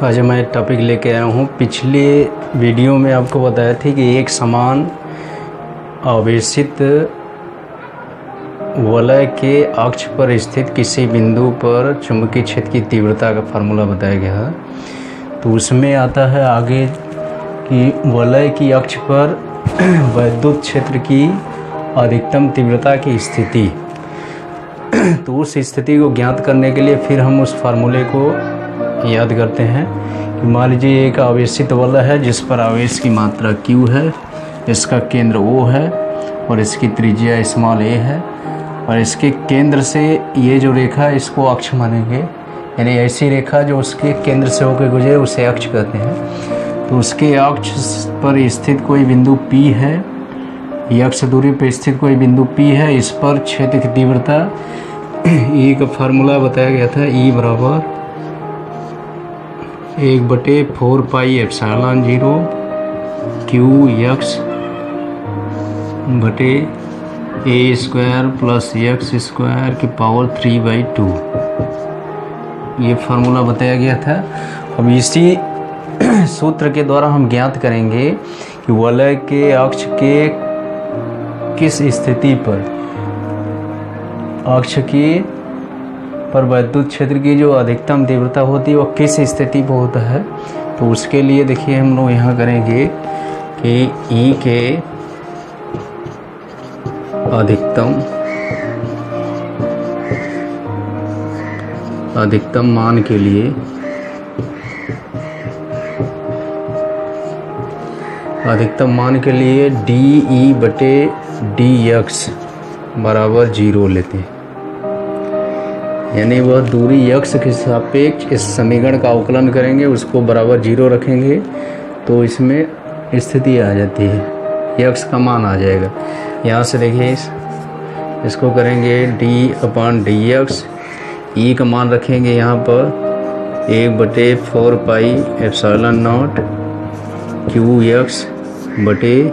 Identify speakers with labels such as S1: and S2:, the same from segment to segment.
S1: आज मैं टॉपिक लेके आया हूँ। पिछले वीडियो में आपको बताया था कि एक समान आवेशित वलय के अक्ष पर स्थित किसी बिंदु पर चुंबकीय क्षेत्र की तीव्रता का फार्मूला बताया गया है। तो उसमें आता है आगे कि वलय की अक्ष पर वैद्युत क्षेत्र की अधिकतम तीव्रता की स्थिति। तो उस स्थिति को ज्ञात करने के लिए फिर हम उस फार्मूले को याद करते हैं कि मान लीजिए एक आवेशित वलय है जिस पर आवेश की मात्रा Q है, इसका केंद्र O है और इसकी त्रिज्या स्मॉल a है, और इसके केंद्र से ये जो रेखा है इसको अक्ष मानेंगे, यानी ऐसी रेखा जो उसके केंद्र से होकर गुजरे उसे अक्ष कहते हैं। तो उसके अक्ष पर स्थित कोई बिंदु P है, ये अक्ष दूरी पर स्थित कोई बिंदु P है, इस पर क्षेत्र की तीव्रता E का फार्मूला बताया गया था, E बराबर 1/4 पाई एप्सिलॉन 0 Q x बटे a square plus x square की पावर 3/2, ये फार्मूला बताया गया था। अब इसी सूत्र के द्वारा हम ज्ञात करेंगे कि वलय के अक्ष के किस स्थिति पर अक्ष की पर वैद्युत क्षेत्र की जो अधिकतम तीव्रता होती है वो किस स्थिति पर होता है। तो उसके लिए देखिए हम लोग यहाँ करेंगे कि E के अधिकतम मान के लिए dE बटे dx बराबर 0 लेते हैं, यानी वह दूरी x के सापेक्ष इस समीकरण का अवकलन करेंगे, उसको बराबर 0 रखेंगे तो इसमें स्थिति आ जाती है, x का मान आ जाएगा। यहाँ से देखिए इसको करेंगे d/dx, E का मान रखेंगे यहाँ पर 1/4 पाई एप्सिलॉन नॉट Qx बटे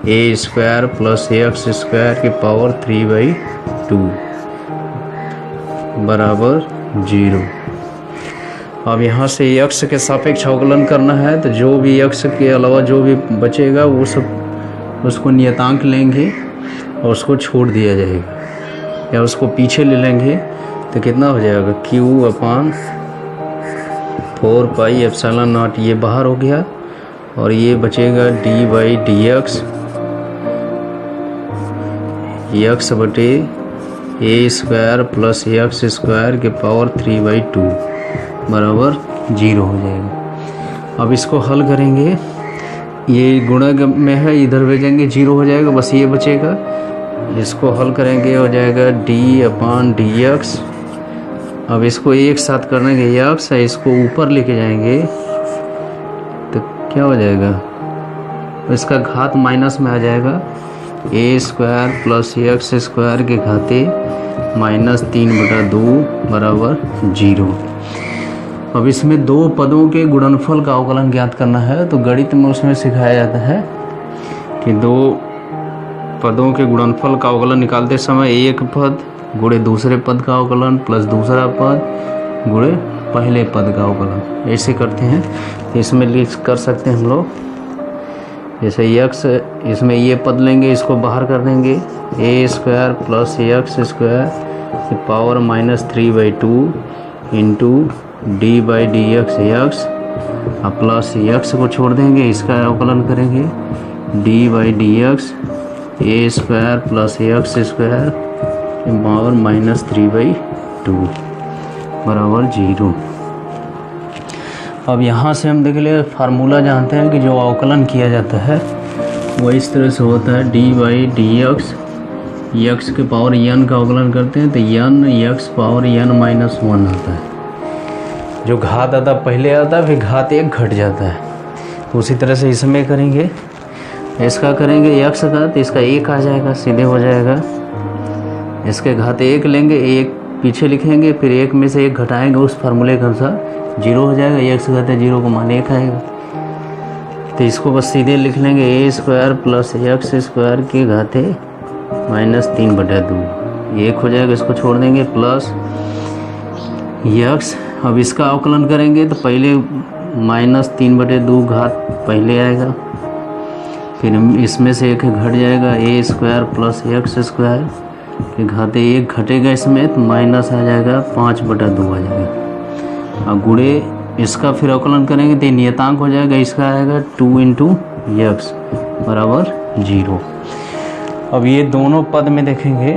S1: a square plus x square की पावर 3/2 बराबर 0। अब यहाँ से x के सापेक्ष अवकलन करना है, तो जो भी x के अलावा जो भी बचेगा वो सब उसको नियतांक लेंगे और उसको छोड़ दिया जाएगा या उसको पीछे ले लेंगे। तो कितना हो जाएगा Q/4 पाई एप्सिलॉन नॉट, ये बाहर हो गया और ये बचेगा d/dx x बटे a square plus x square के पावर 3/2 बराबर 0 हो जाएगा। अब इसको हल करेंगे, ये गुणक में है, इधर भेजेंगे 0 हो जाएगा, बस ये बचेगा। इसको हल करेंगे हो जाएगा d/dx। अब इसको एक साथ करेंगे x, इसको ऊपर लेके जाएंगे तो क्या हो जाएगा, इसका घात माइनस में आ जाएगा, a square plus x square के घाते -3/2 बराबर 0। अब इसमें दो पदों के गुणनफल का अवकलन ज्ञात करना है। तो गणित में उसमें सिखाया जाता है कि दो पदों के गुणनफल का अवकलन निकालते समय एक पद गुणे दूसरे पद का अवकलन प्लस दूसरा पद गुणे पहले पद का अवकलन, ऐसे करते हैं। तो इसमें लिख कर सकते हैं हम लोग, जैसे x, इसमें ये पद लेंगे, इसको बाहर कर देंगे, a square plus x square की power -3/2 into d/dx x, plus x को छोड़ देंगे, इसका अवकलन करेंगे d/dx a square plus x square की पावर -3/2 बराबर 0। अब यहाँ से हम देख ले फार्मूला जानते हैं कि जो अवकलन किया जाता है वो इस तरह से होता है, d/dx x के पावर n का अवकलन करते हैं तो n x पावर n-1 आता है। जो घात आता पहले आता है, फिर घात 1 घट जाता है। तो उसी तरह से इसमें करेंगे, इसका करेंगे x का तो इसका 1 आ जाएगा, सीधे हो जाएगा। इसके घात 1 लेंगे, 1 पीछे लिखेंगे, फिर 1 में से 1 घटाएंगे उस फार्मूले के अनुसार, 0 हो जाएगा। x घाते 0 को मान 1 आएगा। तो इसको बस सीधे लिख लेंगे a square plus x square के घाते -3/2, 1 हो जाएगा, इसको छोड़ देंगे, प्लस यक्स। अब इसका अवकलन करेंगे तो पहले -3/2 घात पहले आएगा, फिर इसमें से एक घट जाएगा a² प्लस x², फिर घाते 1 घटेगा इसमें तो माइनस आ जाएगा 5/2 आ जाएगा। अब गुणे इसका फिर अवकलन करेंगे तो नियतांक हो जाएगा, इसका आएगा 2 × x बराबर 0। अब ये दोनों पद में देखेंगे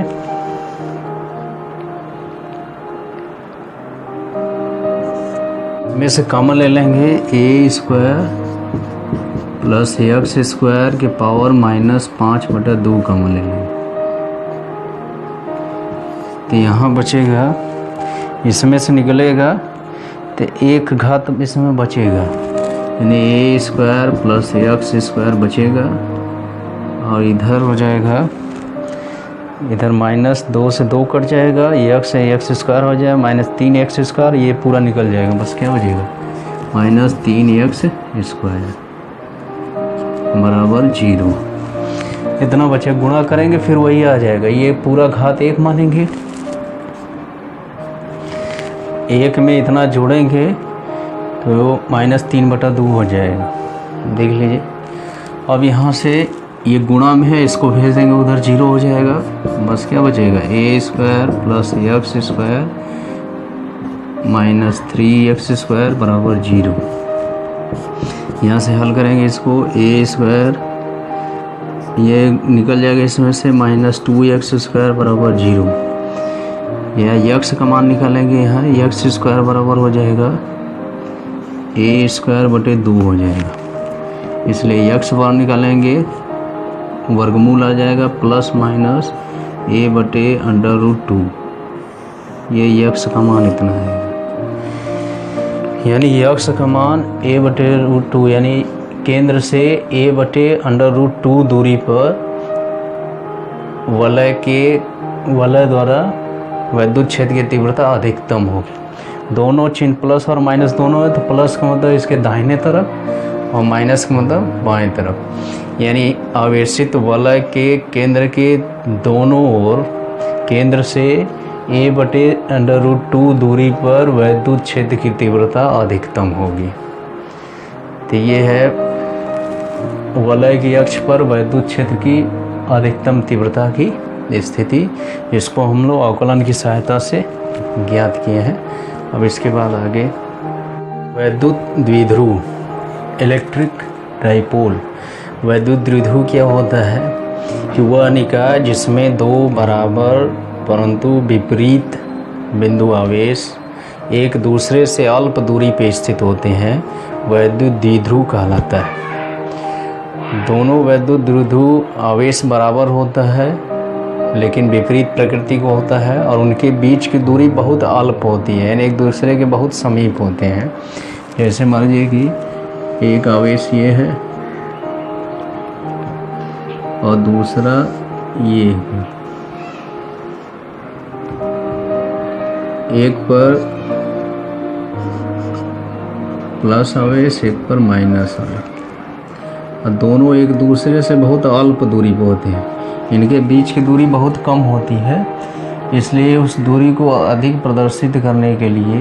S1: में से कॉमन ले लेंगे a² प्लस x² के पावर -5/2 कॉमन ले लेंगे तो यहाँ बचेगा, इसमें से निकलेगा तो 1 घात इसमें बचेगा, यानी a² प्लस x² बचेगा और इधर हो जाएगा, इधर -2 से 2 कट जाएगा, x से x² हो जाएगा -3x², ये पूरा निकल जाएगा, बस क्या हो जाएगा -3x² बराबर 0। इतना बचे, गुणा करेंगे फिर वही आ जाएगा, ये पूरा घात 1 मानेंगे, 1 में इतना जोड़ेंगे तो -3/2 हो जाएगा, देख लीजिए। अब यहाँ से ये गुणा में है, इसको भेज देंगे उधर 0 हो जाएगा, बस क्या बचेगा a² प्लस x² -3x² बराबर 0। यहाँ से हल करेंगे इसको, a² ये निकल जाएगा इसमें से -2x² बराबर 0। यह x का मान निकालेंगे, यहाँ x² बराबर हो जाएगा a²/2 हो जाएगा, इसलिए x बार निकालेंगे वर्गमूल आ जाएगा +- a/√2, ये x का मान इतना है, यानी x का मान a/√2 यानी केंद्र से a/√2 दूरी पर वलय द्वारा वैद्युत क्षेत्र की तीव्रता अधिकतम होगी। दोनों चिन्ह प्लस और माइनस दोनों है, तो प्लस का मतलब इसके दाहिने तरफ और माइनस का मतलब बाएं तरफ, यानी आवेशित वलय के केंद्र के दोनों ओर केंद्र से a/√2 दूरी पर वैद्युत क्षेत्र की तीव्रता अधिकतम होगी। तो ये है वलय की अक्ष पर वैद्युत क्षेत्र की अधिकतम तीव्रता की स्थिति, इसको हम लोग अवकलन की सहायता से ज्ञात किए हैं। अब इसके बाद आगे वैद्युत द्विध्रुव इलेक्ट्रिक डाइपोल। वैद्युत द्विध्रुव क्या होता है कि वह निकाय जिसमें दो बराबर परंतु विपरीत बिंदु आवेश एक दूसरे से अल्प दूरी पर स्थित होते हैं, वैद्युत द्विध्रुव कहलाता है। दोनों वैद्युत द्विध्रुव आवेश बराबर होता है लेकिन विपरीत प्रकृति को होता है और उनके बीच की दूरी बहुत अल्प होती है, यानी एक दूसरे के बहुत समीप होते हैं। जैसे मान लीजिए कि एक आवेश ये है और दूसरा ये है, एक पर प्लस आवेश एक पर माइनस आवेश, और दोनों एक दूसरे से बहुत अल्प दूरी पर होते हैं, इनके बीच की दूरी बहुत कम होती है, इसलिए उस दूरी को अधिक प्रदर्शित करने के लिए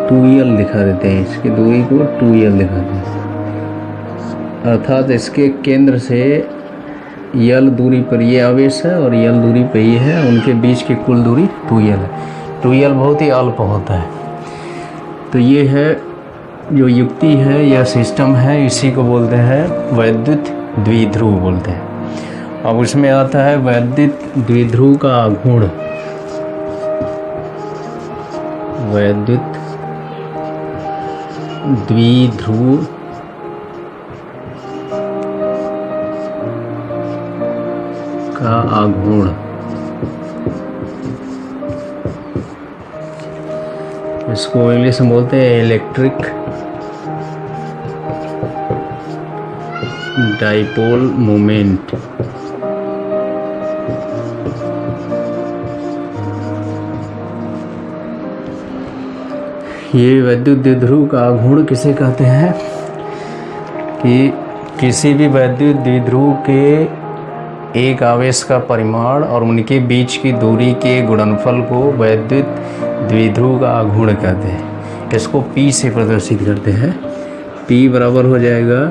S1: 2l दिखा देते हैं, इसकी दूरी को 2l दिखाते हैं, अर्थात इसके केंद्र से l दूरी पर ये आवेश है और l दूरी पर ये है, उनके बीच की कुल दूरी 2l है। 2l बहुत ही अल्प होता है। तो ये है जो युक्ति है या सिस्टम है, इसी को बोलते हैं वैद्युत द्विध्रुव बोलते हैं। अब उसमें आता है वैद्युत द्विध्रुव का आघूर्ण। वैद्युत द्विध्रुव का आघूर्ण, इसको इंग्लिश में बोलते हैं इलेक्ट्रिक डाइपोल मोमेंट। ये वैद्युत द्विध्रुव का आघूर्ण किसे कहते हैं कि किसी भी वैद्युत द्विध्रुव के एक आवेश का परिमाण और उनके बीच की दूरी के गुणनफल को वैद्युत द्विध्रुव का आघूर्ण कहते हैं। इसको P से प्रदर्शित करते हैं। P बराबर हो जाएगा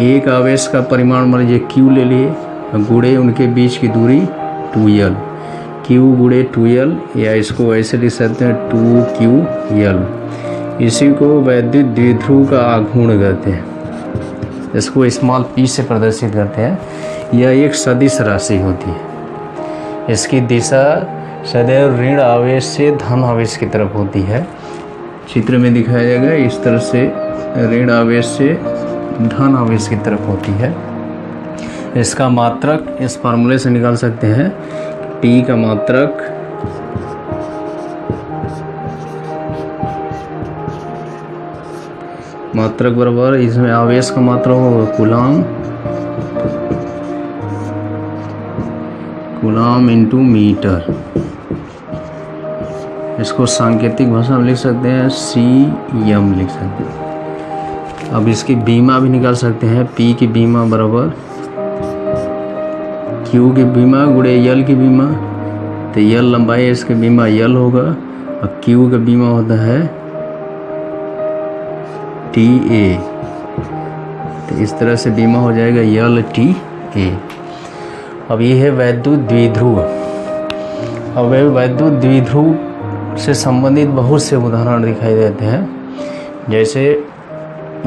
S1: एक आवेश का परिमाण मान लीजिए Q ले लिए, गुणे उनके बीच की दूरी 2L, Q गुणे 2L, या इसको ऐसे लिख सकते हैं 2QL। इसी को वैद्युत द्विध्रुव का आघूर्ण कहते हैं। इसको स्मॉल p से प्रदर्शित करते हैं। यह एक सदिश राशि होती है। इसकी दिशा सदैव ऋण आवेश से धन आवेश की तरफ होती है। चित्र में दिखाया जाएगा इस तरह से ऋण आवेश से धन आवेश की तरफ होती है। इसका मात्रक इस फार्मूले से निकाल सकते हैं। P का मात्रक बराबर, इसमें आवेश का मात्रक होगा कूलाम इंटू मीटर। इसको सांकेतिक भाषा में लिख सकते हैं CM लिख सकते हैं। अब इसकी बीमा भी निकाल सकते हैं। P की बीमा बराबर Q की बीमा गुणे L की बीमा, तो L लंबाई है, इसकी बीमा L होगा, और Q का बीमा होता है TA। तो इस तरह से बीमा हो जाएगा LTA। अब ये है वैद्युत द्विध्रुव। अब वैद्युत द्विध्रुव से संबंधित बहुत से उदाहरण दिखाई देते हैं। जैसे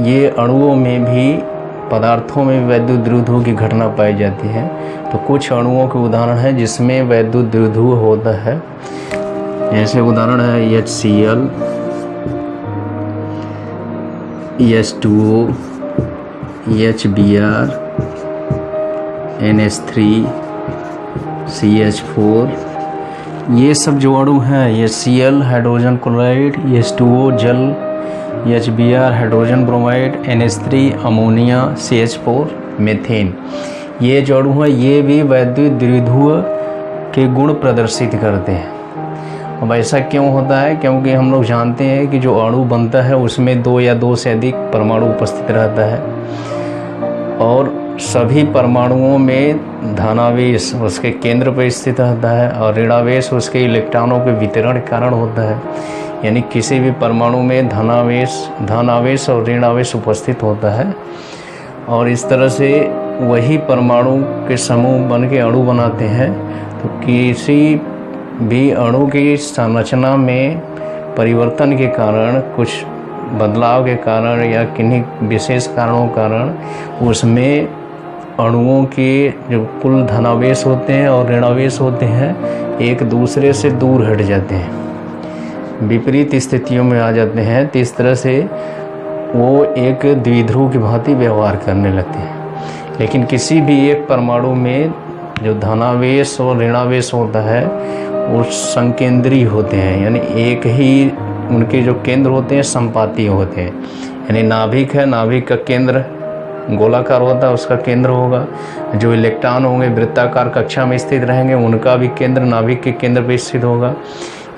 S1: ये अणुओं में भी, पदार्थों में भी वैद्युत द्विध्रुव की घटना पाई जाती है। तो कुछ अणुओं के उदाहरण है जिसमें वैद्युत द्विध्रुव होता है। जैसे उदाहरण है HCl, H2O, HBr, NH3, CH4। ये सब जो अणु हैं, ये Cl हाइड्रोजन क्लोराइड, H2O जल, HBr hydrogen bromide, NH3 ammonia, CH4 methane, ये जो अणु है ये भी वैद्युत द्विध्रुव के गुण प्रदर्शित करते हैं। अब ऐसा क्यों होता है? क्योंकि हम लोग जानते हैं कि जो अणु बनता है उसमें 2 या 2 से अधिक परमाणु उपस्थित रहता है, और सभी परमाणुओं में धनावेश उसके केंद्र पर स्थित रहता है, और ऋणावेश उसके इलेक्ट्रॉनों के वितरण के कारण होता है। यानी किसी भी परमाणु में धनावेश और ऋणावेश उपस्थित होता है, और इस तरह से वही परमाणु के समूह बन के अणु बनाते हैं। तो किसी भी अणु की संरचना में परिवर्तन के कारण, कुछ बदलाव के कारण या किन्हीं विशेष कारणों के कारण उसमें अणुओं के जो कुल धनावेश होते हैं और ऋणावेश होते हैं एक दूसरे से दूर हट जाते हैं, विपरीत स्थितियों में आ जाते हैं। तो इस तरह से वो एक द्विध्रुव की भांति व्यवहार करने लगते हैं। लेकिन किसी भी एक परमाणु में जो धनावेश और ऋणावेश होता है वो संकेंद्रीय होते हैं, यानी एक ही उनके जो केंद्र होते हैं संपातीय होते हैं। यानी नाभिक है, नाभिक का केंद्र गोलाकार होता है, उसका केंद्र होगा। जो इलेक्ट्रॉन होंगे वृत्ताकार कक्षा में स्थित रहेंगे, उनका भी केंद्र नाभिक के केंद्र पर स्थित होगा।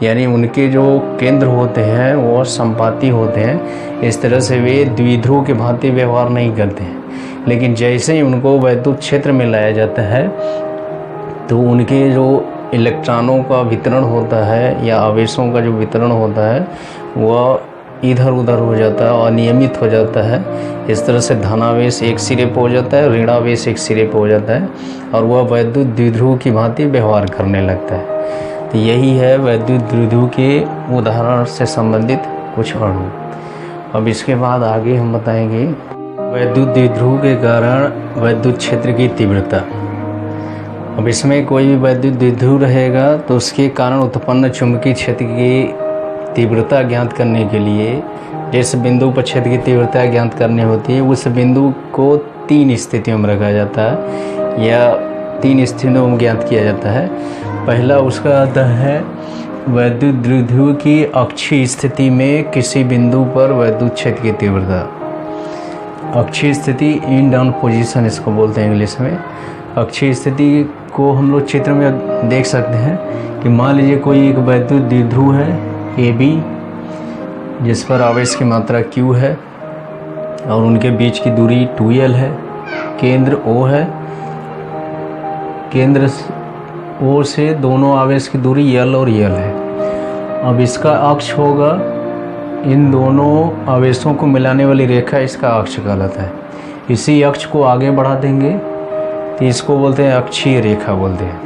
S1: यानी उनके जो केंद्र होते हैं वो संपाती होते हैं। इस तरह से वे द्विध्रुव के भांति व्यवहार नहीं करते हैं। लेकिन जैसे ही उनको वैद्युत क्षेत्र में लाया जाता है तो उनके जो इलेक्ट्रॉनों का वितरण होता है या आवेशों का जो वितरण होता है वह इधर उधर हो जाता है, अनियमित हो जाता है। इस तरह से धनावेश एक सिरे पर हो जाता है, ऋणावेश एक सिरे पर हो जाता है, और वह वैद्युत द्विध्रुव की भांति व्यवहार करने लगता है। तो यही है वैद्युत द्विध्रुव के उदाहरण से संबंधित कुछ अणु। अब इसके बाद आगे हम बताएंगे वैद्युत द्विध्रुव के कारण वैद्युत क्षेत्र की तीव्रता। अब इसमें कोई भी वैद्युत द्विध्रुव रहेगा तो उसके कारण उत्पन्न चुंबकीय क्षेत्र की तीव्रता ज्ञात करने के लिए, जिस बिंदु पर क्षेत्र की तीव्रता ज्ञात करनी होती है उस बिंदु को 3 स्थितियों में रखा जाता है या 3 स्थितियों में ज्ञात किया जाता है। पहला उसका आता है वैद्युत द्विध्रुव की अक्षीय स्थिति में किसी बिंदु पर वैद्युत क्षेत्र की तीव्रता। अक्षीय स्थिति इन डाउन पोजीशन इसको बोलते हैं इंग्लिश में। अक्षीय स्थिति को हम लोग चित्र में देख सकते हैं कि मान लीजिए कोई एक वैद्युत द्विध्रुव है AB, जिस पर आवेश की मात्रा Q है और उनके बीच की दूरी 2L है, केंद्र O है, केंद्र O से दोनों आवेश की दूरी L और L है, अब इसका अक्ष होगा, इन दोनों आवेशों को मिलाने वाली रेखा इसका अक्ष कहलाता है। इसी अक्ष को आगे बढ़ा देंगे तो इसको बोलते हैं अक्षीय रेखा बोलते हैं।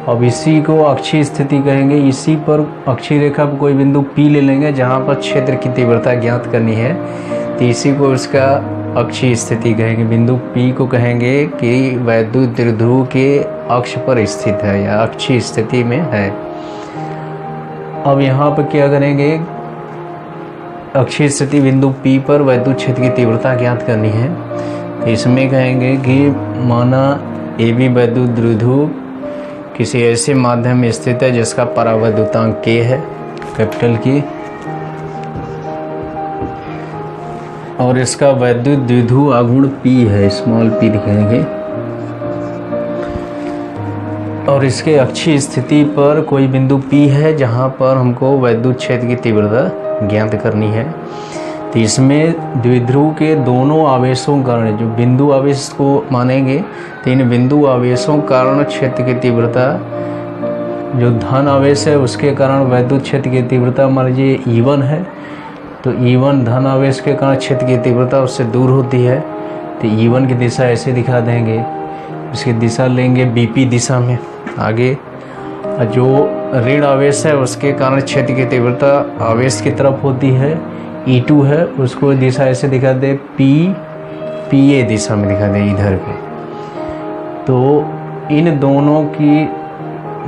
S1: अब इसी को अक्षीय स्थिति कहेंगे। इसी पर अक्षीय रेखा पर कोई बिंदु P ले लेंगे जहाँ पर क्षेत्र की तीव्रता ज्ञात करनी है, तो इसी को इसका अक्षीय स्थिति कहेंगे। बिंदु P को कहेंगे कि वैद्युत द्विध्रुव के अक्ष पर स्थित है या अक्षीय स्थिति में है। अब यहाँ पर क्या करेंगे, अक्षीय स्थिति बिंदु P पर वैद्युत क्षेत्र की तीव्रता ज्ञात करनी है। तो इसमें कहेंगे कि माना AB वैद्युत द्विध्रुव किसी ऐसे माध्यम में स्थित है जिसका परावैद्युतांक K है, कैपिटल की, और इसका वैद्युत द्विध्रुव आघूर्ण P है, स्मॉल p लिखेंगे। और इसके अक्षीय स्थिति पर कोई बिंदु P है जहाँ पर हमको वैद्युत क्षेत्र की तीव्रता ज्ञात करनी है। तो इसमें द्विध्रुव के दोनों आवेशों कारण, जो बिंदु आवेश को मानेंगे, तो इन बिंदु आवेशों कारण क्षेत्र की तीव्रता, जो धन आवेश है उसके कारण वैद्युत क्षेत्र की तीव्रता मान लीजिए E1 है, तो E1 धन आवेश के कारण क्षेत्र की तीव्रता उससे दूर होती है। तो E1 की दिशा ऐसे दिखा देंगे, उसकी दिशा लेंगे BP दिशा में आगे। जो ऋण आवेश है उसके कारण क्षेत्र की तीव्रता आवेश की तरफ होती है, E2 है, उसको दिशा ऐसे दिखा दे PA दिशा में दिखा दे इधर पे। तो इन दोनों की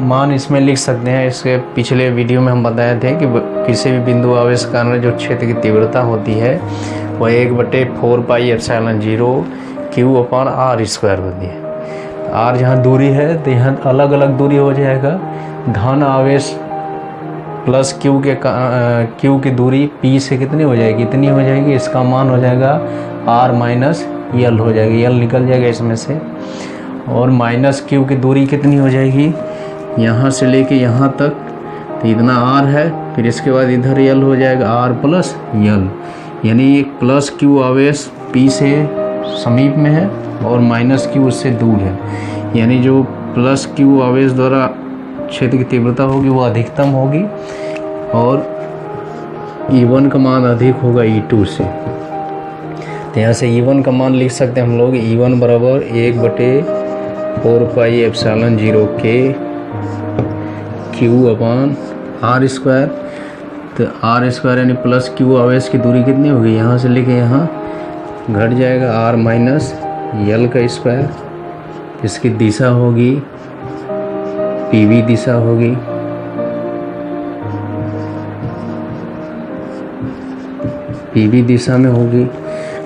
S1: मान इसमें लिख सकते हैं। इसके पिछले वीडियो में हम बताए थे कि किसी भी बिंदु आवेश के कारण जो क्षेत्र की तीव्रता होती है वह 1/4πε0 Q/r² होती है। R जहाँ दूरी है तो यहाँ अलग अलग दूरी हो जाएगा। धन आवेश प्लस Q की दूरी P से कितनी हो जाएगी, इतनी हो जाएगी, इसका मान हो जाएगा R - L हो जाएगी, L निकल जाएगा इसमें से। और माइनस Q की दूरी कितनी हो जाएगी, यहाँ से लेके यहाँ तक, तो इतना R है, फिर इसके बाद इधर L हो जाएगा R + L, यानी प्लस Q आवेश P से समीप में है और माइनस Q उससे दूर है, यानी जो प्लस Q आवेश द्वारा क्षेत्र की तीव्रता होगी वो अधिकतम होगी और E1 का मान अधिक होगा E2 से। तो यहाँ से E1 का मान लिख सकते हैं हम लोग, E1 बराबर 1/4πε0 Q/r²। तो r² यानी प्लस Q आवेश की दूरी कितनी होगी, यहाँ से लेके यहाँ घट जाएगा R - L²। इसकी दिशा होगी PV दिशा होगी। PV दिशा में होगी।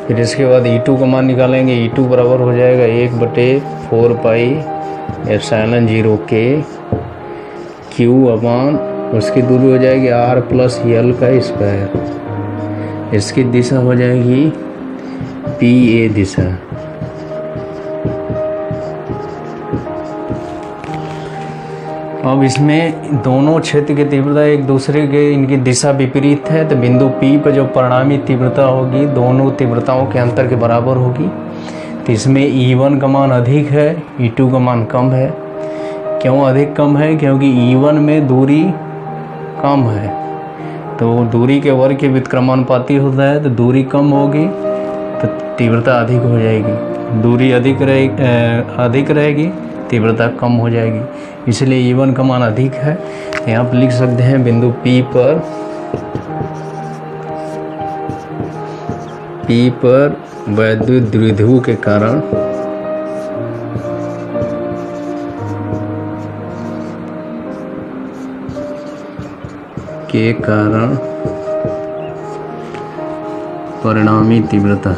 S1: फिर इसके बाद E2 का मान निकालेंगे। E2 बराबर हो जाएगा 1/4πε0 Q/ उसकी दूरी हो जाएगी R + L²। इसकी दिशा हो जाएगी PA दिशा। अब इसमें दोनों क्षेत्र की तीव्रता एक दूसरे के, इनकी दिशा विपरीत है, तो बिंदु P पर जो परिणामी तीव्रता होगी दोनों तीव्रताओं के अंतर के बराबर होगी। तो इसमें E1 का मान अधिक है, E2 का मान कम है। क्यों अधिक कम है, क्योंकि E1 में दूरी कम है, तो दूरी के वर्ग के व्युत्क्रमानुपाती होता है, तो दूरी कम होगी तो तीव्रता अधिक हो जाएगी। दूरी अधिक रहेगी, तीव्रता कम हो जाएगी, इसलिए E1 का मान अधिक है। यहाँ पर लिख सकते हैं बिंदु P पर वैद्युत द्विध्रुव के कारण परिणामी तीव्रता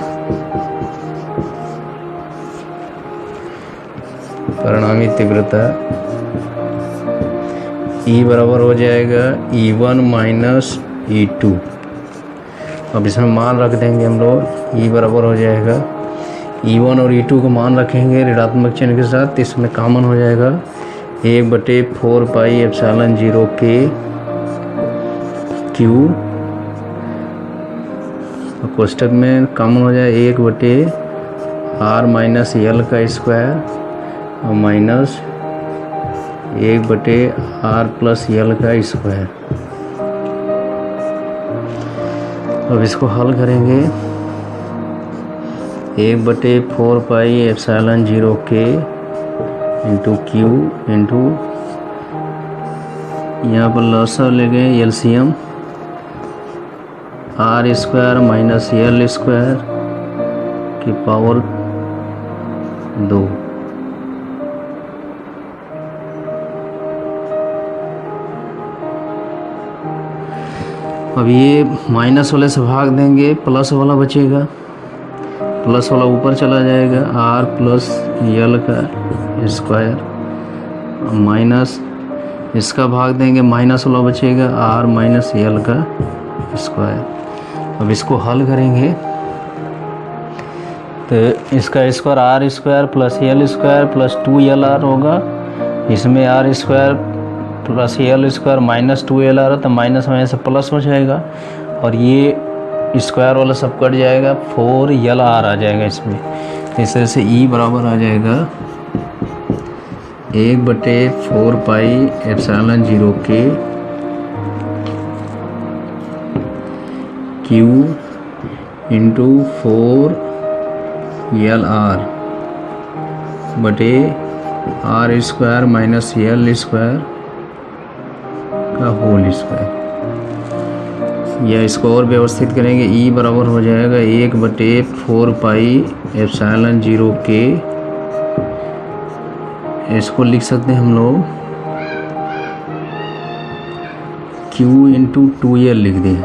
S1: E बराबर हो जाएगा E1 - E2। अब इसमें मान रख देंगे हम लोग। E बराबर हो जाएगा E1 और E2 को मान रखेंगे ऋणात्मक चिन्ह के साथ, तो इसमें कॉमन हो जाएगा 1/4πε0 Q, कोष्टक में कॉमन हो जाए 1/R - L² और माइनस 1/R + L²। अब इसको हल करेंगे। 1/4πε0 k इंटू क्यू इंटू, यहाँ पर लॉसर ले गए एलसीएम, r² माइनस l² की पावर 2। अब ये माइनस वाले से भाग देंगे, प्लस वाला बचेगा, प्लस वाला ऊपर चला जाएगा, r प्लस l का स्क्वायर, माइनस इसका भाग देंगे, माइनस वाला बचेगा, r माइनस l का स्क्वायर। अब इसको हल करेंगे तो इसका square r² plus l² plus 2lr होगा। इसमें r² plus l² minus 2lr, तो माइनस में से प्लस हो जाएगा और ये स्क्वायर वाला सब कट जाएगा, 4lr आ जाएगा इसमें। तो इस तरह से E बराबर आ जाएगा 1/4πε0 k Q इंटू 4lr बटे r² माइनस l² का होल स्क्वायर। या इसको और व्यवस्थित करेंगे, E बराबर हो जाएगा 1/4πε0 k, इसको लिख सकते हैं हम लोग Q इंटू 2l लिख दें।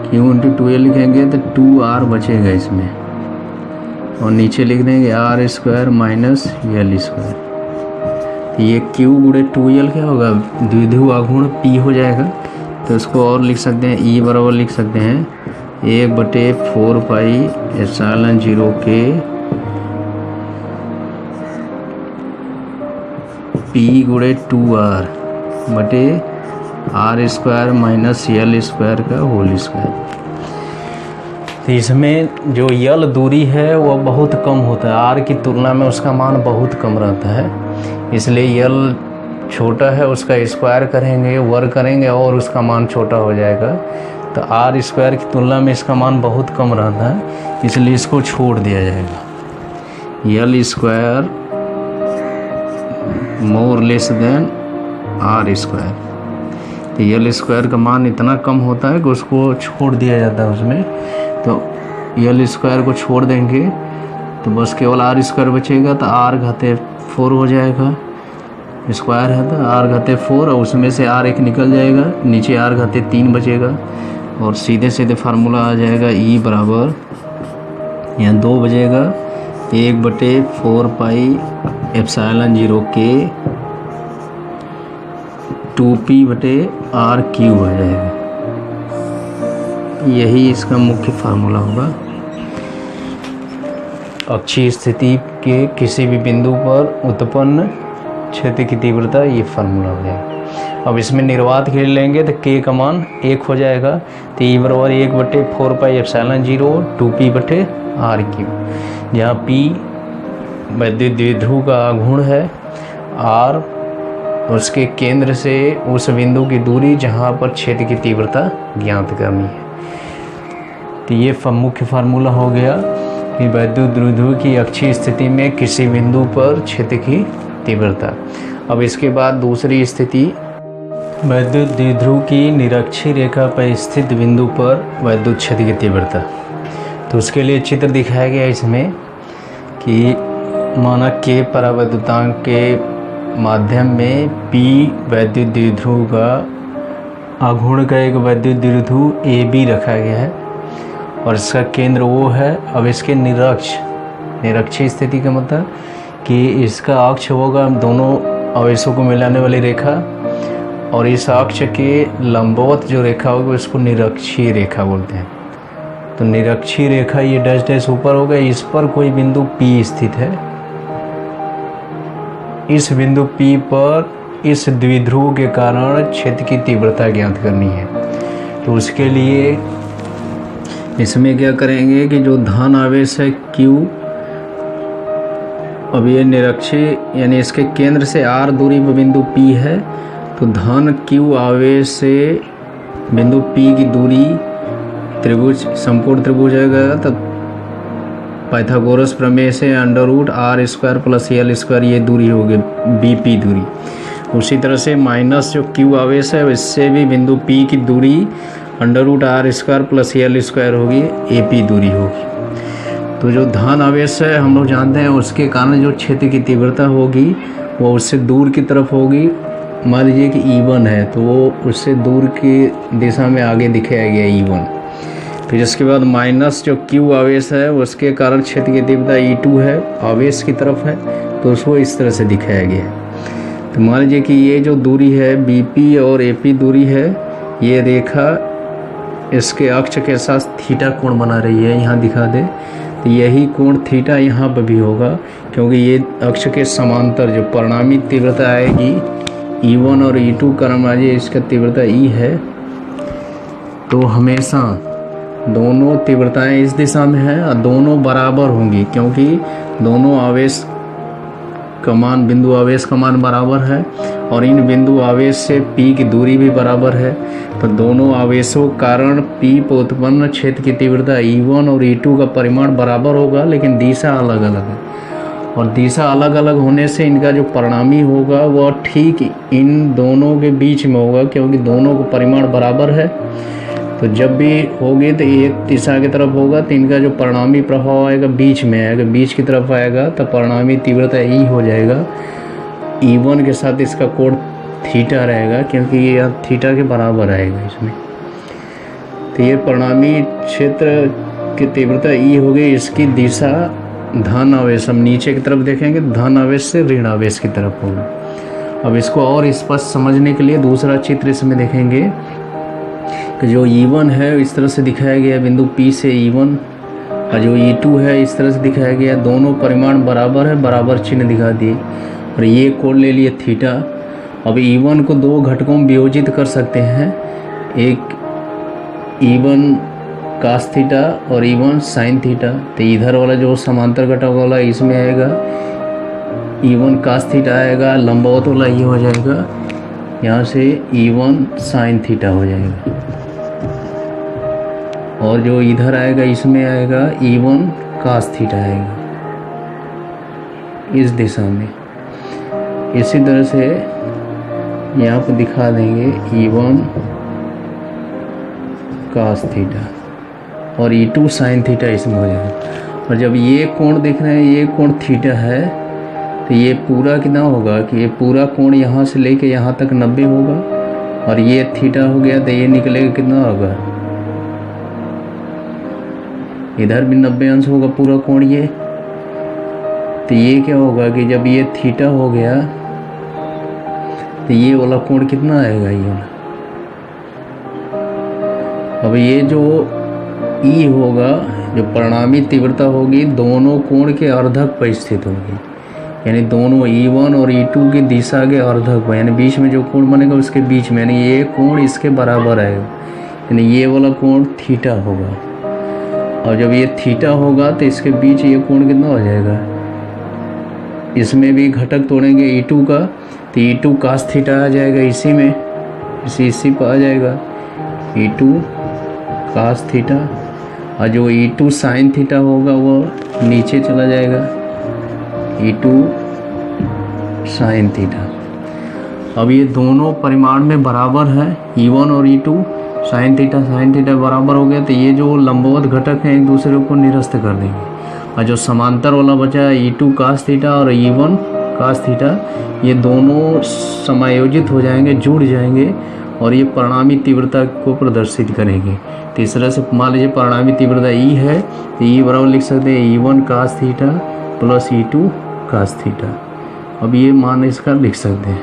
S1: Q इंटू 2l लिखेंगे तो 2r बचेगा इसमें, और नीचे लिख देंगे r² माइनस l²। ये Q गुणे 2l क्या होगा, द्विध्रुव आघूर्ण P हो जाएगा। तो इसको और लिख सकते हैं, E बराबर लिख सकते हैं 1/4πε0 k P गुणे 2r बटे r² माइनस l² का होल स्क्वायर। तो इसमें जो यल दूरी है वो बहुत कम होता है, r की तुलना में उसका मान बहुत कम रहता है, इसलिए यल छोटा है, उसका स्क्वायर करेंगे, वर्ग करेंगे और उसका मान छोटा हो जाएगा। तो r² की तुलना में इसका मान बहुत कम रहता है, इसलिए इसको छोड़ दिया जाएगा। l² more less than r²। तो l² का मान इतना कम होता है कि उसको छोड़ दिया जाता है उसमें। तो l² को छोड़ देंगे तो बस केवल r² बचेगा, तो r⁴ हो जाएगा, स्क्वायर है तो r⁴, और उसमें से r1 निकल जाएगा, नीचे r⁴ बचेगा, और सीधे सीधे फार्मूला आ जाएगा E बराबर, यहाँ 2 बचेगा 1/4πε0 k 2p/r³ आ जाएगा। यही इसका मुख्य फार्मूला होगा। अक्षीय स्थिति के किसी भी बिंदु पर उत्पन्न क्षेत्र की तीव्रता, ये फार्मूला हो जाएगा। अब इसमें निर्वात के लिए लेंगे तो k का मान 1 हो जाएगा, तो E बराबर 1/4πε0 2p/r³, जहाँ p वैद्युत द्विध्रुव का आघूर्ण है, r उसके केंद्र से उस बिंदु की दूरी जहाँ पर क्षेत्र की तीव्रता ज्ञात करनी है। तो ये मुख्य फार्मूला हो गया कि वैद्युत द्विध्रुव की अक्षीय स्थिति में किसी बिंदु पर क्षेत्र की तीव्रता। अब इसके बाद दूसरी स्थिति, वैद्युत द्विध्रुव की निरक्षीय रेखा पर स्थित बिंदु पर वैद्युत क्षेत्र की तीव्रता। तो उसके लिए चित्र दिखाया गया इसमें कि माना K परावैद्युतांक के माध्यम में P वैद्युत द्विध्रुव का आघूर्ण का एक वैद्युत द्विध्रुव AB रखा गया है और इसका केंद्र वो है। अब इसके निरक्षीय स्थिति का मतलब कि इसका अक्ष होगा दोनों आवेशों को मिलाने वाली रेखा, और इस अक्ष के लंबवत जो रेखा होगी उसको निरक्षीय रेखा बोलते हैं। तो निरक्षीय रेखा ये डैश डैश ऊपर होगा, इस पर कोई बिंदु P स्थित है। इस बिंदु P पर इस द्विध्रुव के कारण क्षेत्र की तीव्रता ज्ञात करनी है। तो उसके लिए इसमें क्या करेंगे कि जो धन आवेश है Q, अब ये निरक्षीय यानी इसके केंद्र से r दूरी पर बिंदु P है, तो धन Q आवेश से बिंदु P की दूरी त्रिभुज समकोण त्रिभुज आएगा तो पाइथागोरस प्रमेय से √r² + l² ये दूरी होगी BP दूरी। उसी तरह से माइनस जो Q आवेश है इससे भी बिंदु P की दूरी √r² + l² होगी, AP दूरी होगी। तो जो धन आवेश है हम लोग जानते हैं उसके कारण जो क्षेत्र की तीव्रता होगी वो उससे दूर की तरफ होगी। मान लीजिए कि E1 है तो वो उससे दूर की दिशा में आगे दिखाया गया E1। फिर इसके बाद माइनस जो Q आवेश है उसके कारण क्षेत्र की तीव्रता E2 है, आवेश की तरफ है, तो उसको इस तरह से दिखाया गया है। तो मान लीजिए कि ये जो दूरी है BP और AP दूरी है, ये रेखा इसके अक्ष के साथ थीटा कोण बना रही है, यहाँ दिखा दे। तो यही कोण थीटा यहाँ पर भी होगा क्योंकि ये अक्ष के समांतर जो परिणामी तीव्रता आएगी E1 और E2 क्रम आ जाए, इसका तीव्रता E है, तो हमेशा दोनों तीव्रताएं इस दिशा में है और दोनों बराबर होंगी क्योंकि दोनों आवेश का मान, बिंदु आवेश का मान बराबर है और इन बिंदु आवेश से P की दूरी भी बराबर है। तो दोनों आवेशों के कारण P पर उत्पन्न क्षेत्र की तीव्रता E1 और E2 का परिमाण बराबर होगा, लेकिन दिशा अलग अलग है। और दिशा अलग अलग होने से इनका जो परिणामी होगा वह ठीक इन दोनों के बीच में होगा क्योंकि दोनों का परिमाण बराबर है। तो जब भी होगी तो एक दिशा की तरफ होगा तो इनका जो परिणामी प्रभाव आएगा बीच में आएगा, बीच की तरफ आएगा तो परिणामी तीव्रता E हो जाएगा। E1 के साथ इसका कोण थीटा रहेगा क्योंकि ये यहाँ थीटा के बराबर आएगा इसमें। तो ये परिणामी क्षेत्र की तीव्रता E हो गई, इसकी दिशा धन आवेश, हम नीचे की तरफ देखेंगे धन आवेश से ऋण आवेश की तरफ होगा। अब इसको और स्पष्ट समझने के लिए दूसरा चित्र इसमें देखेंगे कि जो E1 है इस तरह से दिखाया गया बिंदु P से E1 और जो E2 है इस तरह से दिखाया गया, दोनों परिमाण बराबर है, बराबर चिन्ह दिखा दिए और ये कोण ले लिए थीटा। अब E1 को दो घटकों में वियोजित कर सकते हैं, एक E1 cos थीटा और E1 sin थीटा। तो इधर वाला जो समांतर घटक वाला इसमें आएगा E1 cos थीटा आएगा, लंबवत वाला ये हो जाएगा, यहाँ से E1 sin थीटा हो जाएगा और जो इधर आएगा इसमें आएगा E1 cos थीटा आएगा इस दिशा में। इसी तरह से यहाँ पर दिखा देंगे E1 cos थीटा और E2 sin थीटा इसमें हो जाएगा। और जब ये कोण देख रहे हैं, ये कोण थीटा है, तो ये पूरा कितना होगा कि ये पूरा कोण यहाँ से लेके यहाँ तक 90 होगा और ये थीटा हो गया तो ये निकलेगा कितना होगा, इधर भी 90 अंश होगा पूरा कोण ये। तो ये क्या होगा कि जब ये थीटा हो गया तो ये वाला कोण कितना आएगा, ये वाला। अब ये जो E होगा, जो परिणामी तीव्रता होगी, दोनों कोण के अर्धक पर स्थित होगी, यानी दोनों E1 और E2 की दिशा के अर्धक पर, यानी बीच में जो कोण बनेगा उसके बीच में, यानी ये कोण इसके बराबर आएगा, यानी ये वाला कोण थीटा होगा। और जब ये थीटा होगा तो इसके बीच ये कोण कितना हो जाएगा, इसमें भी घटक तोड़ेंगे E2 का तो E2 cos थीटा आ जाएगा, इसी में इसी पर आ जाएगा E2 cos थीटा। और जो E2 sin थीटा होगा वो नीचे चला जाएगा, E2 sin थीटा। अब ये दोनों परिमाण में बराबर है, E1 और E2 sin थीटा बराबर हो गया, तो ये जो लंबवत घटक हैं एक दूसरे को निरस्त कर देंगे और जो समांतर वाला बचा है E2 cos थीटा और E1 cos थीटा, ये दोनों समायोजित हो जाएंगे, जुड़ जाएंगे और ये परिणामी तीव्रता को प्रदर्शित करेंगे। तो इस तरह से मान लीजिए परिणामी तीव्रता E है तो E बराबर लिख सकते हैं E1 cos theta plus E2 cos theta. अब ये मान इसका लिख सकते हैं।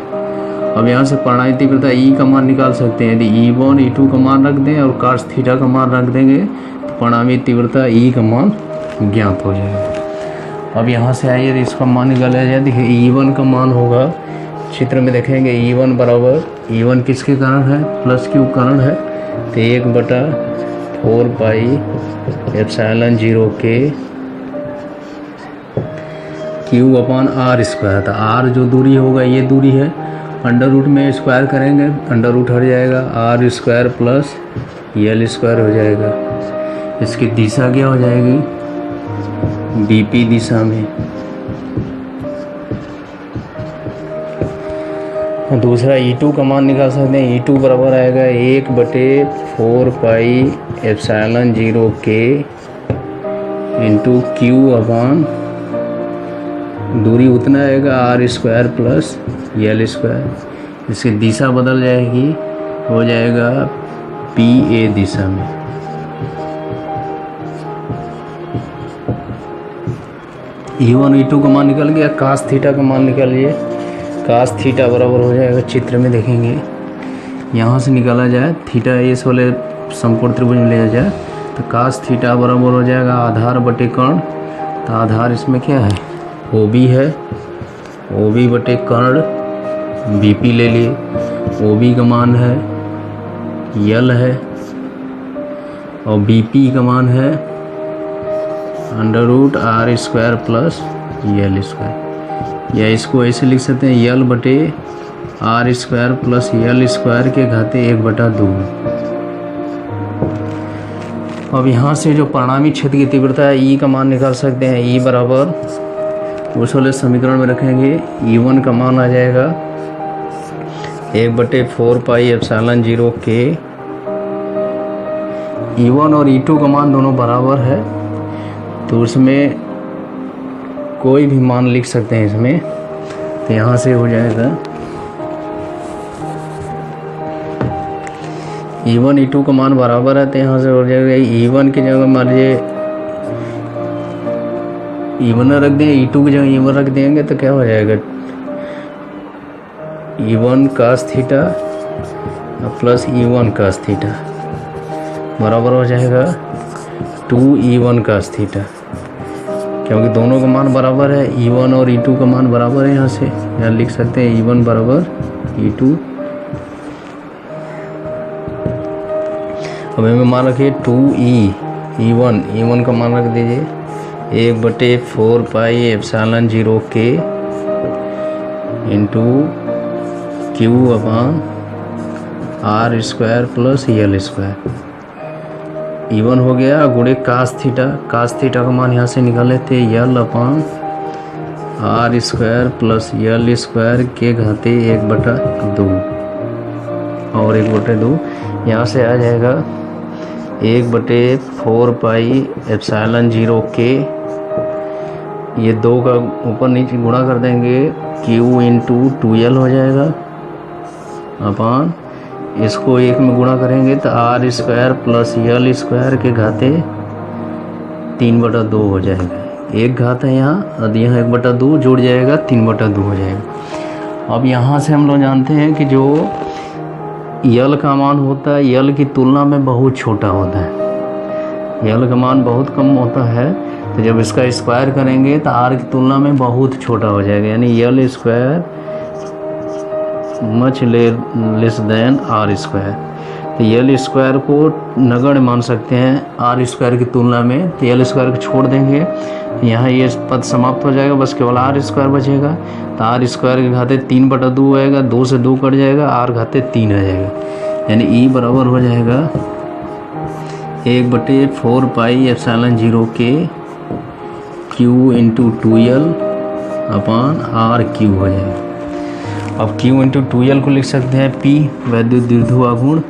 S1: अब यहाँ से परिणामी तीव्रता E का मान निकाल सकते हैं, यदि E1 E2 का मान रख दें और cos थीटा का मान रख देंगे तो परिणामी तीव्रता E का मान ज्ञात हो जाएगा। अब यहाँ से आइए इसका मान निकाला जाए। देखिए E1 का मान होगा, चित्र में देखेंगे E1 बराबर, E1 किसके कारण है, प्लस Q कारण है, तो 1/4 पाई एप्सिलॉन 0 के Q/r²। तो r जो दूरी होगा ये दूरी है, अंडर रूट में स्क्वायर करेंगे, अंडर रूट हट जाएगा, r² प्लस l² हो जाएगा। इसकी दिशा क्या हो जाएगी, बीपी दिशा में। दूसरा E2 का मान निकाल सकते हैं। E2 बराबर आएगा 1/4πε0K इंटू Q अपान दूरी उतना आएगा r² प्लस L²। इसकी दिशा बदल जाएगी, हो जाएगा PA दिशा में। E1 E2 का मान निकल गया। cos थीटा का मान निकालिए। cos थीटा बराबर हो जाएगा, चित्र में देखेंगे यहाँ से निकाला जाए, थीटा इस वाले समकोण त्रिभुज में लिया जाए तो cos थीटा बराबर हो जाएगा आधार बटे कर्ण। तो आधार इसमें क्या है, OB है, OB बटे कर्ण BP ले लिए। OB का मान है L है और BP का मान है √r² प्लस L², या इसको ऐसे लिख सकते हैं L बटे r² प्लस L² के घाते 1/2। अब यहाँ से जो परिणामी क्षेत्र की तीव्रता है E का मान निकाल सकते हैं। E बराबर उस वाले समीकरण में रखेंगे, E1 का मान आ जाएगा 1/4πε0K। E1 और E2 का मान दोनों बराबर है तो उसमें कोई भी मान लिख सकते हैं इसमें। तो यहाँ से हो जाएगा E1 E2 का मान बराबर है तो यहाँ से हो जाएगा E1 की जगह मान लीजिए E1 रख दें, E2 की जगह E1 रख देंगे तो क्या हो जाएगा, E1 cos theta plus E1 cos theta बराबर हो जाएगा 2E1 cos थीटा। क्योंकि दोनों का मान बराबर है, E1 और E2 का मान बराबर है, यहाँ लिख सकते हैं E1 बराबर E2। अब हमें मान रखिए 2E1 का मान रख दीजिए 1/4πε0K इंटू Q अपान r² प्लस L²। E1 हो गया गुणे cos थीटा का मान यहाँ से निकाले थे L अपान r² प्लस L² के घाते 1/2 और 1/2 यहाँ से आ जाएगा 1/4πε0K। ये 2 का ऊपर नीचे गुणा कर देंगे, Q इंटू 2L हो जाएगा अपान इसको 1 में गुणा करेंगे तो r² प्लस L² के घाते 3/2 हो जाएगा। एक घात है यहाँ और यहाँ 1/2 जुड़ जाएगा 3/2 हो जाएगा। अब यहाँ से हम लोग जानते हैं कि जो L का मान होता है L की तुलना में बहुत छोटा होता है। L का मान बहुत कम होता है तो जब इसका स्क्वायर करेंगे तो R की तुलना में बहुत छोटा हो जाएगा, यानी L² much less than R²। तो L² को नगण्य मान सकते हैं R² की तुलना में। तो L² को छोड़ देंगे, यहाँ ये पद समाप्त हो जाएगा, बस केवल R² बचेगा। तो R² के घाते 3/2 आएगा, 2 से 2 कट जाएगा, R घाते 3 आ जाएगा, यानी E बराबर हो जाएगा 1/4πε0K Q इंटू 2L अपान R³ हो जाएगा। अब Q इंटू 2L को लिख सकते हैं P वैद्युत द्विध्रुव आघूर्ण।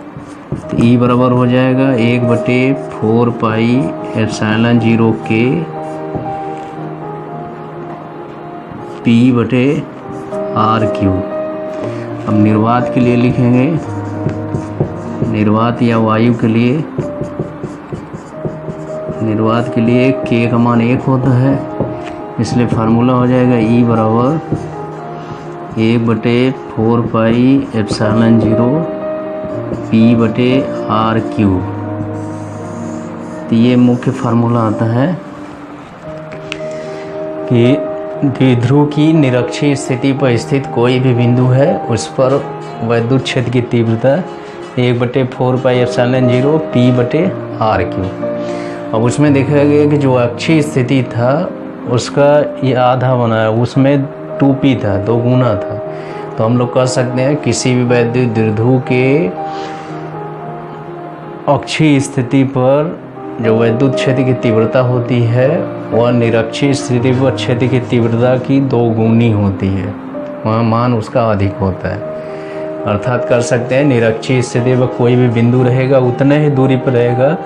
S1: तो E बराबर हो जाएगा 1/4πε0K P/R³। अब निर्वात के लिए लिखेंगे, निर्वात या वायु के लिए K का मान 1 होता है, इसलिए फार्मूला हो जाएगा E बराबर 1/4πε0 P/R³। तो ये मुख्य फार्मूला आता है कि द्विध्रुव की निरक्षीय स्थिति पर स्थित कोई भी बिंदु है उस पर वैद्युत क्षेत्र की तीव्रता 1/4πε0 P/R³। अब उसमें देखा गया कि जो अक्षीय स्थिति था उसका ये आधा बना है, उसमें 2P था, 2 गुना था। तो हम लोग कह सकते हैं किसी भी वैद्युत द्विध्रुव के अक्षीय स्थिति पर जो वैद्युत क्षेत्र की तीव्रता होती है वह निरक्षीय स्थिति पर क्षेत्र की तीव्रता की 2 गुनी होती है, वहाँ मान उसका अधिक होता है। अर्थात कर सकते हैं निरक्षीय स्थिति पर कोई भी बिंदु रहेगा उतने ही दूरी पर रहेगा,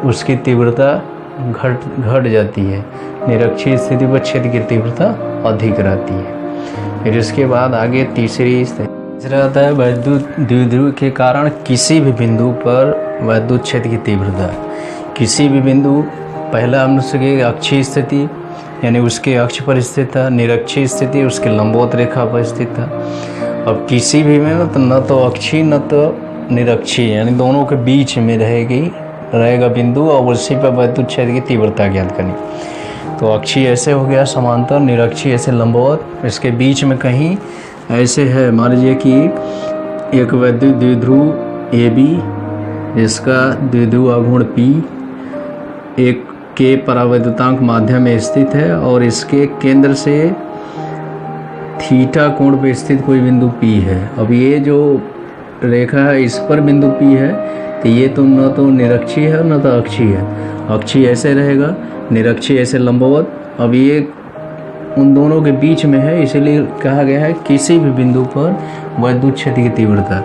S1: उसकी तीव्रता घट जाती है, निरक्षीय स्थिति पर क्षेत्र की तीव्रता अधिक रहती है। फिर इसके बाद आगे तीसरा आता है वैद्युत द्विध्रुव के कारण किसी भी बिंदु पर वैद्युत क्षेत्र की तीव्रता। किसी भी बिंदु, पहला हम उसके अक्षीय स्थिति यानी उसके अक्ष पर स्थित था, निरक्षीय स्थिति उसके लंबवत रेखा पर स्थित था। अब किसी भी में न तो अक्षीय न तो निरक्षीय यानी दोनों के बीच में रहेगा बिंदु और उसी पर वैद्युत क्षेत्र की तीव्रता ज्ञात करनी। तो अक्षीय ऐसे हो गया समांतर, निरक्षीय ऐसे लंबवत, इसके बीच में कहीं ऐसे है। मान लीजिए कि एक वैद्युत द्विध्रुव AB जिसका द्विध्रुव आघूर्ण P एक के परावैद्युतांक माध्यम में स्थित है और इसके केंद्र से थीटा कोण पर स्थित कोई बिंदु P है। अब ये जो रेखा है इस पर बिंदु P है, तो ये तो न तो निरक्षीय है न तो अक्षीय है। अक्षीय ऐसे रहेगा, निरक्षीय ऐसे लंबवत। अब ये उन दोनों के बीच में है, इसीलिए कहा गया है किसी भी बिंदु पर वैद्युत क्षेत्र की तीव्रता।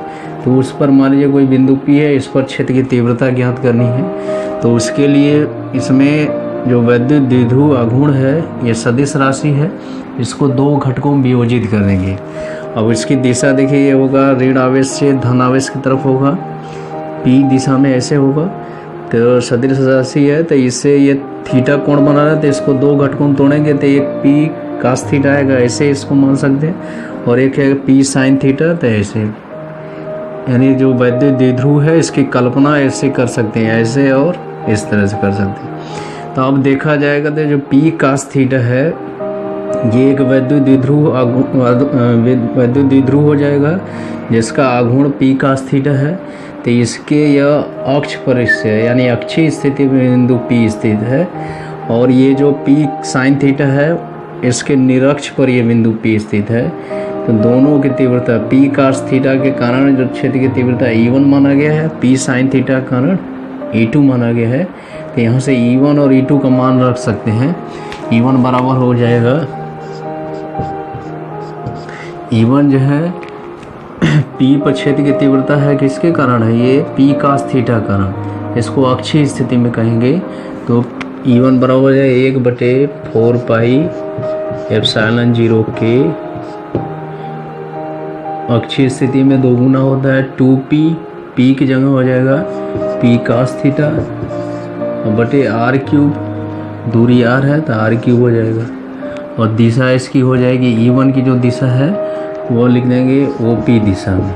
S1: तो उस पर मान लीजिए कोई बिंदु P है, इस पर क्षेत्र की तीव्रता ज्ञात करनी है। तो उसके लिए इसमें जो वैद्युत द्विध्रुव आघूर्ण है ये सदिश राशि है, इसको 2 घटकों में वियोजित कर देंगे। अब इसकी दिशा देखिए, ये होगा ऋण आवेश से धन आवेश की तरफ होगा, P दिशा में ऐसे होगा। तो सदिश राशि है तो इससे ये थीटा कोण बना रहा है, तो इसको 2 घटकों में तोड़ेंगे तो एक P cos थीटा आएगा, ऐसे इसको मान सकते हैं, और एक है P sin थीटा। तो ऐसे यानी जो वैद्युत द्विध्रुव है इसकी कल्पना ऐसे कर सकते हैं, ऐसे और इस तरह से कर सकते हैं। तो अब देखा जाएगा तो जो P cos थीटा है ये एक वैद्युत द्विध्रुव हो जाएगा जिसका आघूर्ण P cos थीटा है। तो इसके यह अक्ष पर यानी अक्षीय स्थिति में बिंदु P स्थित है, और ये जो P sin थीटा है इसके निरक्ष पर ये बिंदु P स्थित है। तो दोनों की तीव्रता P cos थीटा के कारण जो क्षेत्र की तीव्रता E1 माना गया है, P sin थीटा के कारण E2 माना गया है। तो यहाँ से E1 और E2 का मान रख सकते हैं। E1 बराबर हो जाएगा, E1 जो है P पर क्षेत्र की तीव्रता है किसके कारण है, ये P cos थीटा कारण, इसको अक्षीय स्थिति में कहेंगे। तो E1 बराबर हो जाए 1/4 पाई एप्सिलॉन 0 के, अक्षीय स्थिति में 2 गुना होता है 2P, P की जगह हो जाएगा P cos थीटा बटे r3, दूरी r है तो r3 हो जाएगा, और दिशा इसकी हो जाएगी E1 की जो दिशा है वो लिख देंगे OP दिशा में।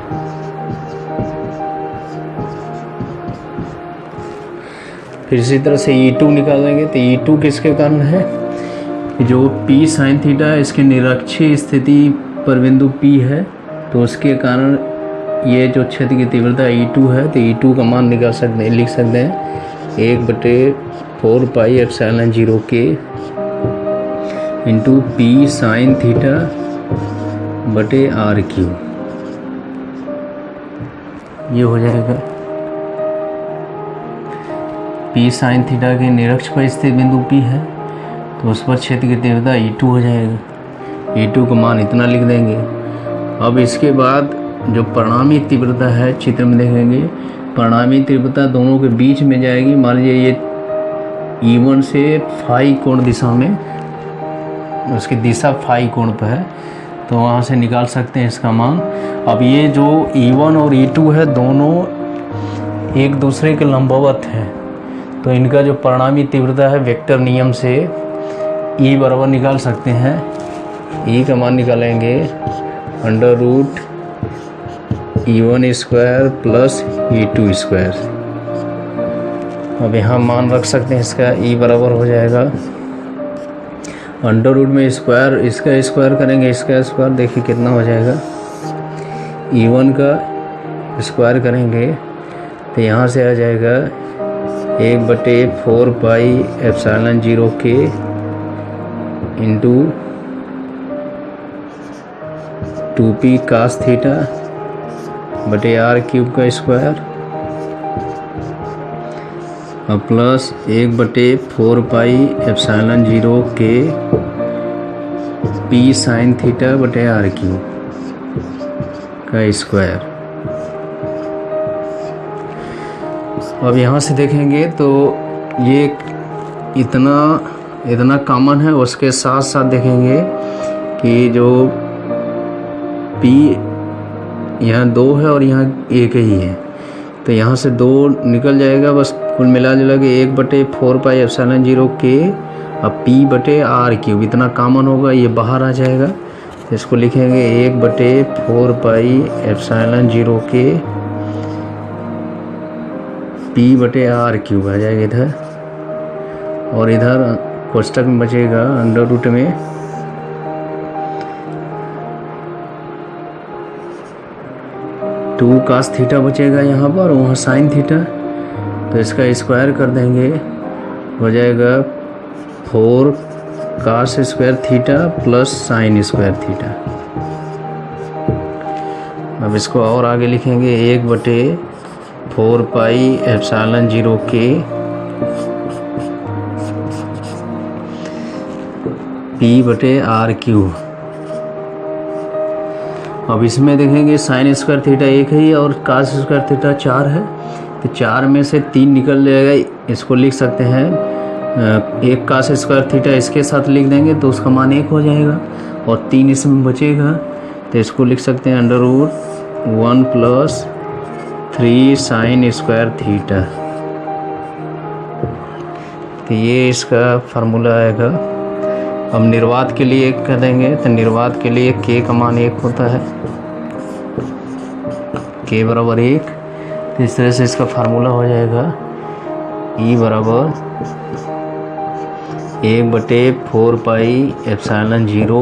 S1: फिर इसी तरह से E2 निकालेंगे। तो E2 किसके कारण है, जो P sin थीटा है इसके निरक्षीय स्थिति पर बिंदु P है, तो उसके कारण ये जो क्षेत्र की तीव्रता E2 है, तो E2 का मान निकाल सकते हैं, लिख सकते हैं 1/4 पाई एप्सिलॉन 0 के इंटू P sin थीटा बटे r3, ये हो जाएगा। P sin थीटा के निरक्ष पर स्थित बिंदु P है तो उस पर क्षेत्र की तीव्रता E2 हो जाएगा, E2 का मान इतना लिख देंगे। अब इसके बाद जो परिणामी तीव्रता है चित्र में देखेंगे, परिणामी तीव्रता दोनों के बीच में जाएगी। मान लीजिए ये E1 से फाई कोण दिशा में, उसकी दिशा फाई कोण पर है, तो वहाँ से निकाल सकते हैं इसका मान। अब ये जो E1 और E2 है दोनों एक दूसरे के लंबवत है, तो इनका जो परिणामी तीव्रता है वेक्टर नियम से E बराबर निकाल सकते हैं। E का मान निकालेंगे √ E1 square plus E2 square. अब यहाँ मान रख सकते हैं इसका, E बराबर हो जाएगा √ में स्क्वायर, इसका स्क्वायर करेंगे, इसका स्क्वायर देखिए कितना हो जाएगा, E1 का स्क्वायर करेंगे तो यहाँ से आ जाएगा 1/4 पाई एप्सिलॉन 0 के इंटू 2P cos थीटा बटे r3 का स्क्वायर, और प्लस 1/4 पाई एप्सिलॉन 0 के पी साइन थीटा बटे आर क्यूब का स्क्वायर। अब यहाँ से देखेंगे तो ये इतना कॉमन है। उसके साथ साथ देखेंगे कि जो P यहाँ 2 है और यहाँ 1 ही है, तो यहाँ से 2 निकल जाएगा। बस कुल मिला जुला के 1/4 पाई एप्सिलॉन 0 के अब P बटे आर क्यूब इतना कॉमन होगा, ये बाहर आ जाएगा। तो इसको लिखेंगे 1/4 पाई एप्सिलॉन 0 के P बटे आर क्यूब आ जाएगा इधर, और इधर कोष्टक में बचेगा अंडर रूट में 2 cos थीटा बचेगा यहाँ पर, वहाँ साइन थीटा। तो इसका स्क्वायर कर देंगे, हो जाएगा 4 cos square theta plus sign square theta. अब इसको और आगे लिखेंगे 1/4 पाई एप्सिलॉन 0 के P बटे आर क्यूब। अब इसमें देखेंगे साइन स्क्वायर थीटा 1 है और कास स्क्वायर थीटा 4 है, तो 4 में से 3 निकल जाएगा। इसको लिख सकते हैं 1 कास स्क्वायर थीटा इसके साथ लिख देंगे तो उसका मान 1 हो जाएगा, और 3 इसमें बचेगा। तो इसको लिख सकते हैं under root 1 plus 3 sine square theta. तो ये इसका फार्मूला आएगा। अब निर्वात के लिए 1 कर देंगे, तो निर्वात के लिए k का मान 1 होता है, k बराबर 1। तो इस तरह से इसका फार्मूला हो जाएगा E बराबर 1/4 पाई एप्सिलॉन 0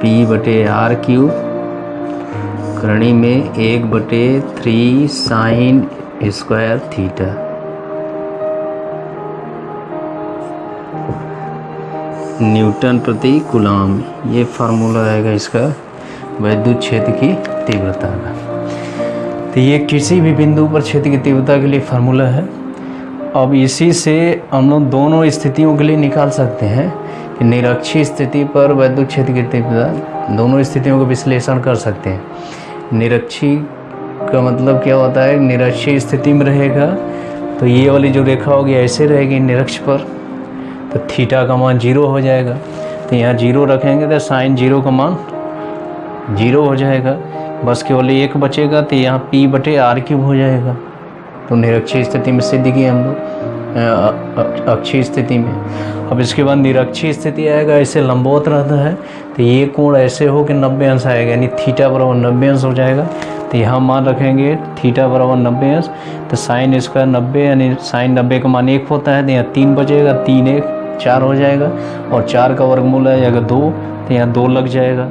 S1: P बटे आर क्यूब करणी में 1/3 साइन स्क्वायर थीटा। न्यूटन प्रति कूलम, ये फार्मूला आएगा इसका वैद्युत क्षेत्र की तीव्रता का। तो ये किसी भी बिंदु पर क्षेत्र की तीव्रता के लिए फार्मूला है। अब इसी से हम लोग दोनों स्थितियों के लिए निकाल सकते हैं कि निरक्षीय स्थिति पर वैद्युत क्षेत्र की तीव्रता, दोनों स्थितियों का विश्लेषण कर सकते हैं। निरक्षीय का मतलब क्या होता है, निरक्षीय स्थिति में रहेगा तो ये वाली जो रेखा होगी ऐसे रहेगी निरक्ष पर, तो थीटा का मान 0 हो जाएगा। तो यहाँ 0 रखेंगे तो साइन 0 का मान 0 हो जाएगा, बस केवल 1 बचेगा। तो यहाँ P बटे आर क्यूब हो जाएगा। तो निरक्षीय स्थिति में सिद्ध किए हम लोग अक्षीय स्थिति में। अब इसके बाद निरक्षीय स्थिति आएगा, ऐसे लंबवत रहता है, तो ये कोण ऐसे हो कि 90 अंश आएगा, यानी थीटा बराबर 90 अंश हो जाएगा। तो यहाँ मान रखेंगे थीटा बराबर 90 अंश, तो साइन स्क्वायर 90 यानी साइन 90 का मान 1 होता है। तो यहाँ 3 बचेगा, 3 1 4 हो जाएगा, और 4 का वर्गमूल है अगर 2, तो यहाँ 2 लग जाएगा।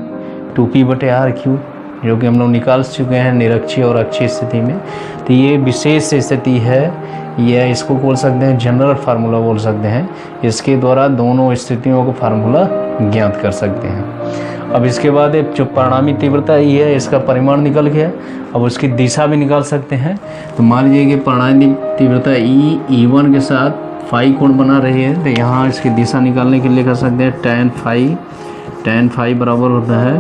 S1: 2P बटे आर क्यूब जो कि हम लोग निकाल चुके हैं निरक्षीय और अक्षीय स्थिति में। तो ये विशेष स्थिति है, यह इसको बोल सकते हैं जनरल फार्मूला बोल सकते हैं। इसके द्वारा दोनों स्थितियों को फार्मूला ज्ञात कर सकते हैं। अब इसके बाद जो परिणामी तीव्रता ये है, इसका परिमाण निकल गया। अब उसकी दिशा भी निकाल सकते हैं। तो मान लीजिए कि परिणामी तीव्रता E1 के साथ फाई कोण बना रही है, तो यहाँ इसकी दिशा निकालने के लिए कर सकते हैं tan फाई बराबर होता है,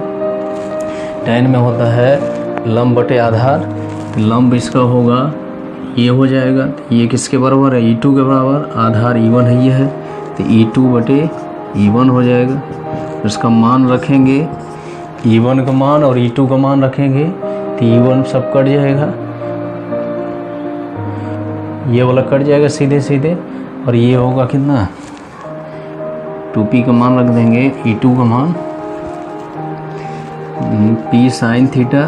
S1: tan में होता है लंब बटे आधार। लंब इसका होगा ये हो जाएगा, ये किसके बराबर है, E2 के बराबर, आधार E1 है ये है, तो E2 बटे E1 हो जाएगा। इसका मान रखेंगे E1 का मान और E2 का मान रखेंगे, तो E1 सब कट जाएगा, ये वाला कट जाएगा सीधे सीधे, और ये होगा कितना 2P का मान रख देंगे, E2 का मान P साइन थीटा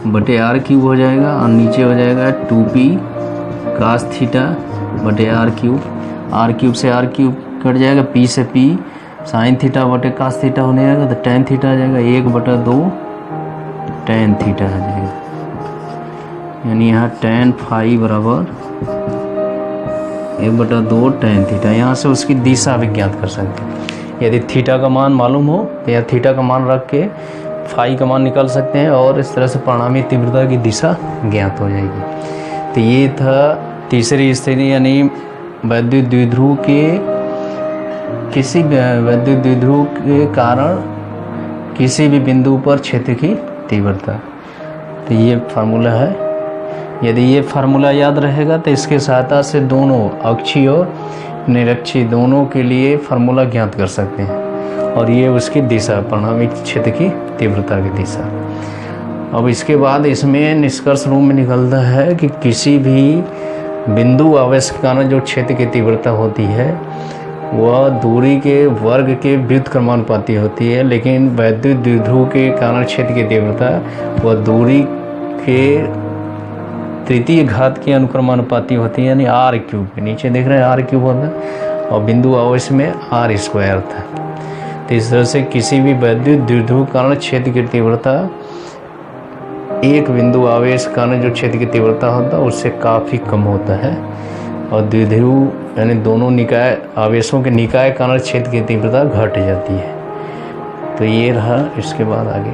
S1: बटे आर क्यूब हो जाएगा, और नीचे हो जाएगा 2P कास थीटा बटे आर क्यूब से आर क्यूब कट जाएगा, P से P साइन थीटा बटे कास थीटा होने जाएगा, तो tan थीटा आ जाएगा 1/2 tan थीटा आ जाएगा। यानी यहाँ tan फाई बराबर 1/2 tan थीटा। यहाँ से उसकी दिशा भी ज्ञात कर सकते हैं। यदि थीटा का मान मालूम हो तो या थीटा का मान रख के फाई का मान निकाल सकते हैं, और इस तरह से परिणामी तीव्रता की दिशा ज्ञात हो जाएगी। तो ये था तीसरी स्थिति, यानी वैद्युत द्विध्रुव के किसी वैद्युत द्विध्रुव के कारण किसी भी बिंदु पर क्षेत्र की तीव्रता। तो ये फार्मूला है। यदि ये फार्मूला याद रहेगा तो इसके सहायता से दोनों अक्षीय और निरक्षीय दोनों के लिए फार्मूला ज्ञात कर सकते हैं। और ये उसकी दिशा, परिणामी क्षेत्र की तीव्रता की दिशा। अब इसके बाद इसमें निष्कर्ष रूप में निकलता है कि किसी भी बिंदु आवेश के कारण जो क्षेत्र की तीव्रता होती है वह दूरी के वर्ग के व्युत्क्रमानुपाती क्रमानुपाती होती है, लेकिन वैद्युत द्विध्रुव के कारण क्षेत्र की तीव्रता वह दूरी के तृतीय घात के अनुक्रमानुपाती होती है, यानी आर क्यूब। नीचे देख रहे हैं आर क्यूब होता है और बिंदु आवेश में आर स्क्वायर था। तो इस तरह से किसी भी वैद्युत द्विध्रुव कारण क्षेत्र की तीव्रता एक बिंदु आवेश कारण जो क्षेत्र की तीव्रता होता है उससे काफ़ी कम होता है, और द्विध्रुव यानी दोनों निकाय आवेशों के निकाय कारण क्षेत्र की तीव्रता घट जाती है। तो ये रहा। इसके बाद आगे